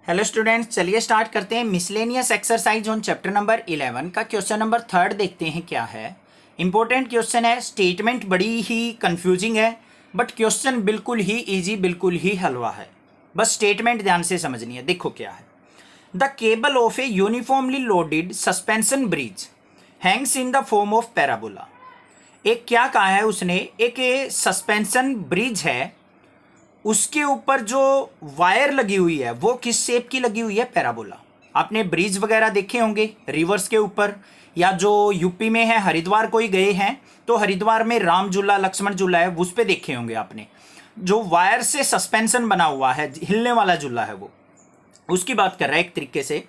Hello students, चलिए start करते हैं। Miscellaneous exercise on chapter number 11 का क्वेश्चन नंबर 3 देखते हैं क्या है। इंपॉर्टेंट क्वेश्चन है। स्टेटमेंट बड़ी ही कंफ्यूजिंग है बट क्वेश्चन बिल्कुल ही इजी, बिल्कुल ही हलवा है। बस स्टेटमेंट ध्यान से समझनी है। देखो क्या है। The cable of A uniformly loaded suspension bridge Hanks in the form of parabola. एक क्या कहा है उसने, एक सस्पेंशन ब्रिज है, उसके ऊपर जो वायर लगी हुई है वो किस शेप की लगी हुई है, पैराबोला। आपने ब्रिज वगैरह देखे होंगे रिवर्स के ऊपर, या जो यूपी में है हरिद्वार कोई गए हैं तो हरिद्वार में राम झूला लक्ष्मण झूला है, उस पर देखे होंगे आपने। जो वायर से सस्पेंशन बना हुआ है, हिलने वाला झूला है, वो उसकी बात कर रहा है एक तरीके से।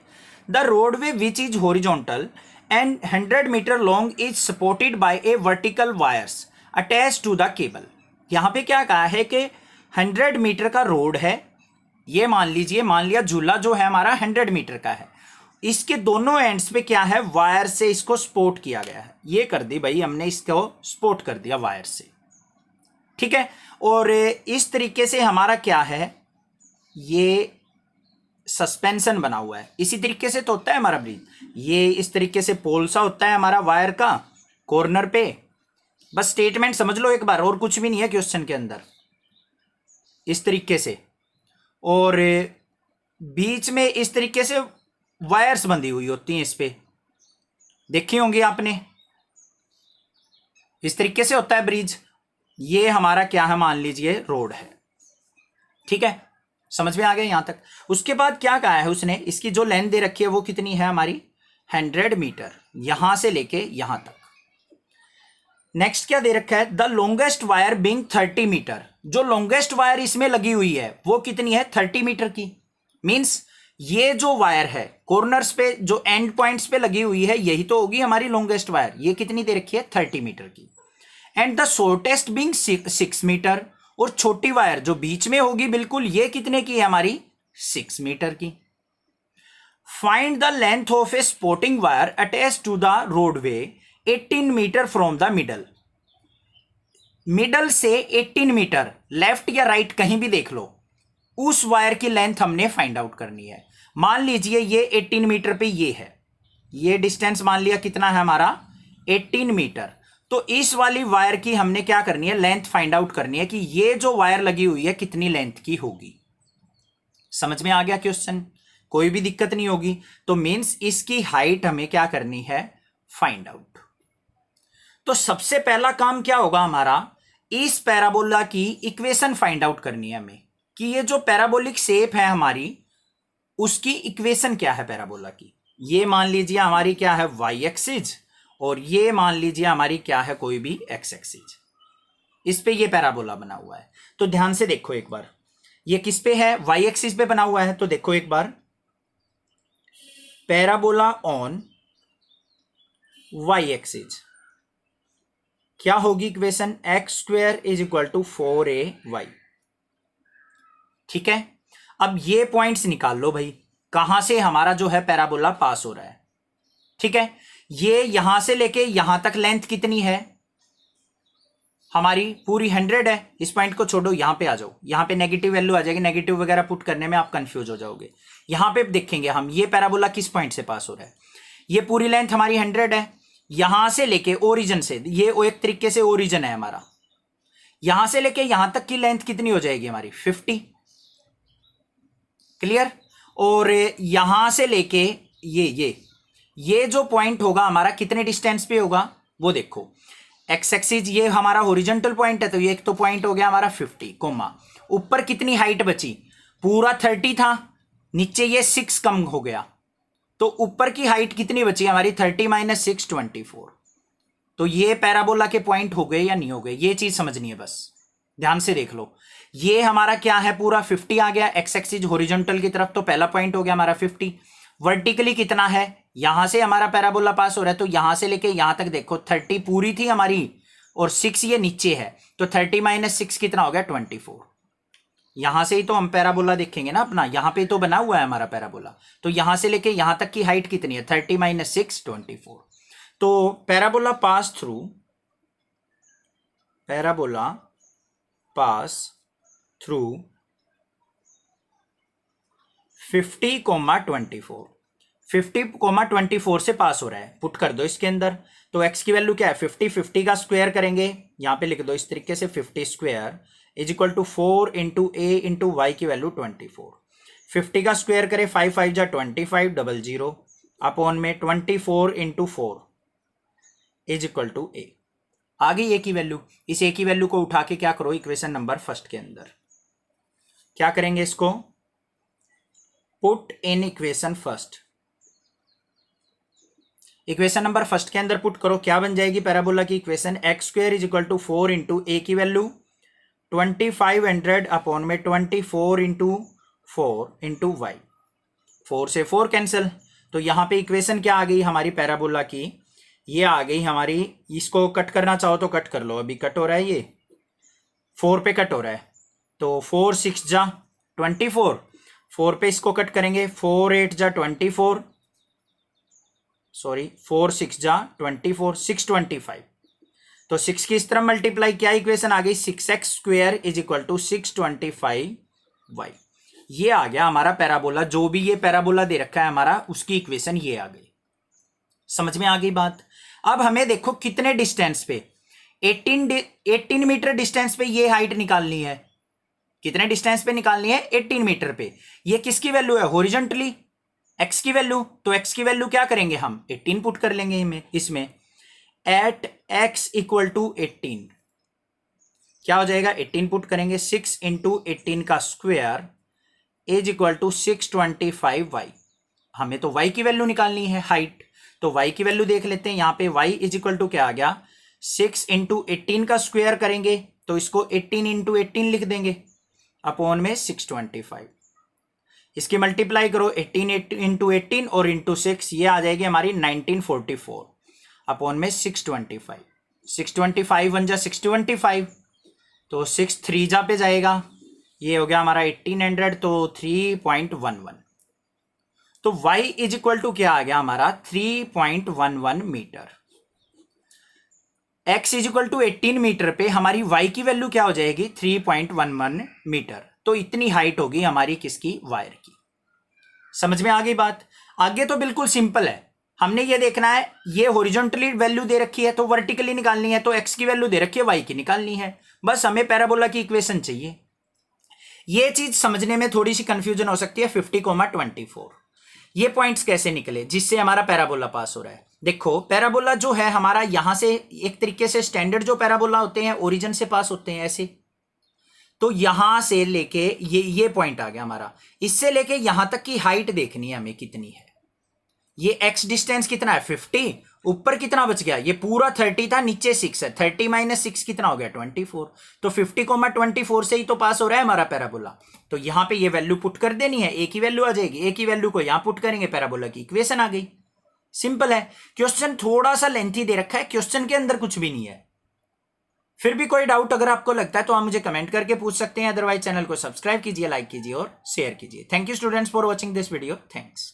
The roadway which is horizontal and 100 metre long is supported by a vertical wires attach to the cable. यहाँ पे क्या कहा है कि 100 मीटर का रोड है, ये मान लीजिए, मान लिया झूला जो है हमारा 100 मीटर का है, इसके दोनों एंड्स पे क्या है, वायर से इसको सपोर्ट किया गया है। ये कर दी भाई हमने, इसको सपोर्ट कर दिया वायर से, ठीक है। और इस तरीके से हमारा क्या है, ये सस्पेंशन बना हुआ है। इसी तरीके से तो होता है हमारा ब्रिज, ये इस तरीके से पोल सा होता है हमारा वायर का कॉर्नर पे। बस स्टेटमेंट समझ लो एक बार, और कुछ भी नहीं है क्वेश्चन के अंदर। इस तरीके से, और बीच में इस तरीके से वायर्स बंधी हुई होती हैं, इस पे देखी होंगी आपने। इस तरीके से होता है ब्रिज। ये हमारा क्या है, मान लीजिए रोड है, ठीक है। समझ में आ गया यहां तक। उसके बाद क्या कहा है उसने, इसकी जो लेंथ दे रखी है वो कितनी है हमारी, 100 मीटर, यहां से लेके यहां तक। नेक्स्ट क्या दे रखा है, the longest wire being 30 metre. जो लॉन्गेस्ट वायर इसमें लगी हुई है वो कितनी है, 30 मीटर की। मींस ये जो वायर है कॉर्नर्स पे, जो एंड पॉइंट्स पे लगी हुई है, यही तो होगी हमारी लॉन्गेस्ट वायर। ये कितनी दे रखी है, 30 मीटर की। And the shortest being 6 metre. और छोटी वायर जो बीच में होगी बिल्कुल, ये कितने की है हमारी, 6 मीटर की। Find the length of a supporting wire attach to the roadway 18 metre from the middle. Middle से 18 मीटर, लेफ्ट या राइट कहीं भी देख लो, उस वायर की लेंथ हमने फाइंड आउट करनी है। मान लीजिए ये 18 मीटर पे ये है, ये डिस्टेंस मान लिया कितना है हमारा, 18 मीटर। तो इस वाली वायर की हमने क्या करनी है, लेंथ फाइंड आउट करनी है कि ये जो वायर लगी हुई है कितनी लेंथ की होगी। समझ में आ गया क्वेश्चन, कोई भी दिक्कत नहीं होगी। तो मीन्स इसकी हाइट हमें क्या करनी है, फाइंड आउट। तो सबसे पहला काम क्या होगा हमारा, इस पैराबोला की इक्वेशन फाइंड आउट करनी है हमें, कि ये जो पैराबोलिक शेप है हमारी, उसकी इक्वेशन क्या है पैराबोला की। ये मान लीजिए हमारी क्या है, वाई एक्सिस, और ये मान लीजिए हमारी क्या है, कोई भी एक्स एक्सिस। इस पे ये पैराबोला बना हुआ है। तो ध्यान से देखो एक बार, ये किस पे है, वाई एक्सिस पे बना हुआ है। तो देखो एक बार, पैराबोला ऑन वाई एक्सिस क्या होगी equation, x square is equal to 4ay। ठीक है। अब ये पॉइंट्स निकाल लो भाई, कहां से हमारा जो है पैराबोला पास हो रहा है। ठीक है, ये यहां से लेके यहां तक लेंथ कितनी है हमारी, पूरी 100 है। इस पॉइंट को छोड़ो, यहां पे आ जाओ, यहां पे नेगेटिव वैल्यू आ जाएगी, नेगेटिव वगैरह पुट करने में आप कंफ्यूज हो जाओगे। यहां पे देखेंगे हम ये पैराबोला किस पॉइंट से पास हो रहा है। ये पूरी लेंथ हमारी 100 है, यहां से लेके ओरिजिन से, ये एक तरीके से ओरिजिन है हमारा, यहां से लेके यहां तक की लेंथ कितनी हो जाएगी हमारी, 50। क्लियर। और यहां से लेके ये जो पॉइंट होगा हमारा कितने डिस्टेंस पे होगा, वो देखो, एक्स एक्सिस ये हमारा हॉरिजॉन्टल पॉइंट है, तो ये एक तो पॉइंट हो गया हमारा 50 कोमा, ऊपर कितनी हाइट बची, पूरा 30 था, नीचे ये 6 कम हो गया, तो ऊपर की हाइट कितनी बची हमारी, 30 माइनस 6 24। तो ये पैराबोला के पॉइंट हो गए या नहीं हो गए, ये चीज समझनी है बस। ध्यान से देख लो, ये हमारा क्या है, पूरा 50 आ गया एक्स एक्सिस हॉरिजॉन्टल की तरफ, तो पहला पॉइंट हो गया हमारा 50। वर्टिकली कितना है, यहां से हमारा पैराबोला पास हो रहा है, तो यहां से लेके यहां तक देखो 30 पूरी थी हमारी, और 6 ये नीचे है, तो 30 माइनस 6 कितना हो गया, 24। यहां से ही तो हम पैराबोला देखेंगे ना अपना, यहां पे तो बना हुआ है हमारा पैराबोला, तो यहां से लेके यहां तक की हाइट कितनी है, 30 माइनस 6 24। तो parabola pass through, parabola pass through 50,24 50,24 से पास हो रहा है, पुट कर दो इसके अंदर। तो x की वैल्यू क्या है 50, 50 का स्क्वायर करेंगे, यहां पे लिख दो इस तरीके से 50 square is equal to 4 into A into Y की वैल्यू 24। 50 का स्क्वायर करें 5 5 जा 25 00 अपॉन में 24 इंटू 4 इज इक्वल टू ए। आ गई ए की वैल्यू। इस ए की वैल्यू को उठा के क्या करो इक्वेशन नंबर फर्स्ट के अंदर क्या करेंगे, इसको put in equation first. Equation number first के अंदर पुट करो, क्या बन जाएगी पैराबोला की equation, x square is equal to 4 into a की वैल्यू 2500 अपॉन में 24 इंटू 4 इंटू वाई। 4 से 4 कैंसिल, तो यहां पे इक्वेशन क्या आ गई हमारी पैराबोला की, ये आ गई हमारी। इसको कट करना चाहो तो कट कर लो, अभी कट हो रहा है, ये 4 पे कट हो रहा है, तो 4 6 जा 24, 4 पे इसको कट करेंगे 4 8 जा 24, सॉरी 4 6 जा 24 625, तो 6 की इस तरह मल्टीप्लाई, क्या इक्वेशन आ गई 6x square is equal to 625y। ये आ गया हमारा पैराबोला, जो भी ये पैराबोला दे रखा है हमारा उसकी इक्वेशन ये आ गई। समझ में आ गई बात। अब हमें देखो कितने डिस्टेंस पे 18 मीटर डिस्टेंस पे ये हाइट निकालनी है। कितने डिस्टेंस पे निकालनी है 18 मीटर पे। ये किसकी वैल्यू है हॉरिजॉन्टली x की वैल्यू, तो x की वैल्यू क्या करेंगे हम 18 पुट कर लेंगे इसमें एट x इक्वल टू 18 क्या हो जाएगा 18 पुट करेंगे 6 इंटू 18 का square is equal to 625y। हमें तो y की वैल्यू निकालनी है हाइट, तो y की वैल्यू देख लेते हैं। यहां पे y इज इक्वल टू क्या आ गया 6 इंटू 18 का स्क्वायर करेंगे तो इसको 18 इंटू 18 लिख देंगे अपॉन में 625। इसकी मल्टीप्लाई करो 18 इंटू 18 और इंटू 6, ये आ जाएगी हमारी 1944 अपॉन में 625। 625 वन जा 625, तो 6 3 जा पे जाएगा, ये हो गया हमारा 1800, तो 3.11। तो y इज इक्वल टू क्या आ गया हमारा 3.11 metre. x is equal to 18 metre पे हमारी y की वैल्यू क्या हो जाएगी 3.11 मीटर। तो इतनी हाइट होगी हमारी किसकी वायर की। समझ में आ गई बात। आगे तो बिल्कुल सिंपल है, हमने ये देखना है ये हॉरिजॉन्टली वैल्यू दे रखी है तो वर्टिकली निकालनी है, तो x की वैल्यू दे रखी है y की निकालनी है, बस हमें पैराबोला की इक्वेशन चाहिए। ये चीज समझने में थोड़ी सी कंफ्यूजन हो सकती है 50,24 ये पॉइंट्स कैसे निकले जिससे हमारा पैराबोला पास हो रहा है। देखो पैराबोला जो है हमारा यहां से एक तरीके से स्टैंडर्ड जो पैराबोला होते हैं ओरिजिन से पास होते हैं ऐसे, तो यहां से लेके ये पॉइंट आ गया हमारा, इससे लेके यहां तक की हाइट देखनी है हमें कितनी है। ये x डिस्टेंस कितना है 50, ऊपर कितना बच गया, ये पूरा 30 था नीचे 6 है, 30 माइनस 6 कितना हो गया 24, तो 50,24 से ही तो पास हो रहा है हमारा पैराबोला। तो यहां पे ये वैल्यू पुट कर देनी है, a की वैल्यू आ जाएगी, a की वैल्यू को यहां पुट करेंगे, पैराबोला की इक्वेशन आ गई। सिंपल है। क्वेश्चन थोड़ा सा लेंथी दे रखा है, क्वेश्चन के अंदर कुछ भी नहीं है। फिर भी कोई डाउट अगर आपको लगता है तो आप मुझे कमेंट करके पूछ सकते हैं, अदरवाइज चैनल को सब्सक्राइब कीजिए, लाइक कीजिए और शेयर कीजिए। Thank you students for watching this video. Thanks.